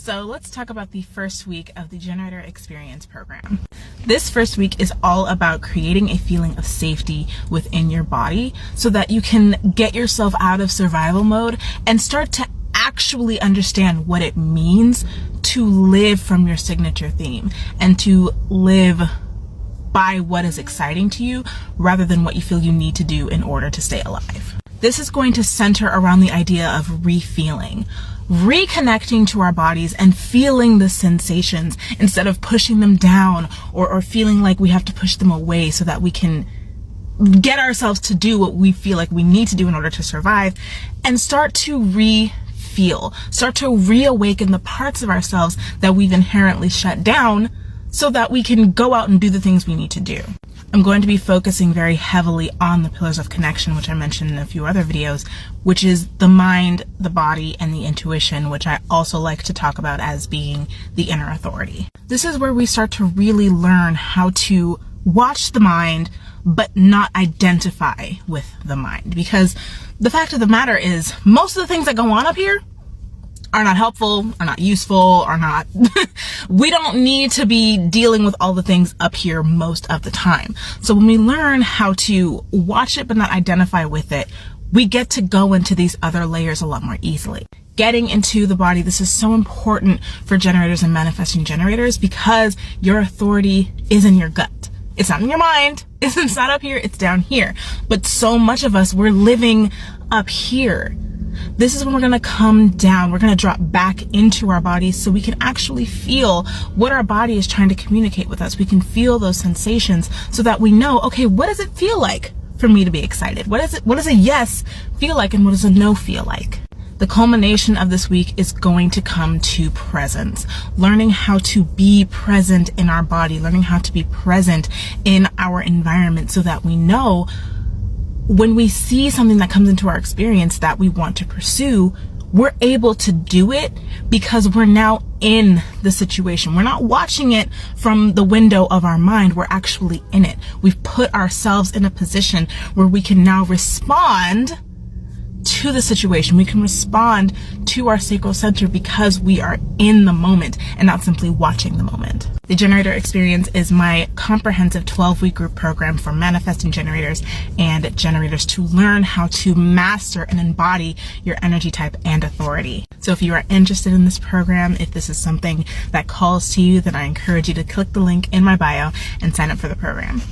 So let's talk about the first week of the Generator Experience program. This first week is all about creating a feeling of safety within your body so that you can get yourself out of survival mode and start to actually understand what it means to live from your signature theme and to live by what is exciting to you rather than what you feel you need to do in order to stay alive. This is going to center around the idea of re-feeling, reconnecting to our bodies and feeling the sensations instead of pushing them down or feeling like we have to push them away so that we can get ourselves to do what we feel like we need to do in order to survive, and start to re-feel, start to reawaken the parts of ourselves that we've inherently shut down so that we can go out and do the things we need to do. I'm going to be focusing very heavily on the pillars of connection, which I mentioned in a few other videos, which is the mind, the body, and the intuition, which I also like to talk about as being the inner authority. This is where we start to really learn how to watch the mind, but not identify with the mind. Because the fact of the matter is, most of the things that go on up here are not helpful, are not useful, are not, we don't need to be dealing with all the things up here most of the time. So when we learn how to watch it but not identify with it, we get to go into these other layers a lot more easily. Getting into the body, this is so important for generators and manifesting generators because your authority is in your gut. It's not in your mind, it's not up here, it's down here. But so much of us, we're living up here. This is when we're going to come down. We're going to drop back into our bodies so we can actually feel what our body is trying to communicate with us. We can feel those sensations so that we know, okay, what does it feel like for me to be excited? What does a yes feel like and what does a no feel like? The culmination of this week is going to come to presence, learning how to be present in our body, learning how to be present in our environment so that we know when we see something that comes into our experience that we want to pursue, we're able to do it because we're now in the situation. We're not watching it from the window of our mind. We're actually in it. We've put ourselves in a position where we can now respond to the situation. We can respond to our sacral center because we are in the moment and not simply watching the moment. The Generator Experience is my comprehensive 12-week group program for manifesting generators and generators to learn how to master and embody your energy type and authority. So if you are interested in this program, if this is something that calls to you, then I encourage you to click the link in my bio and sign up for the program.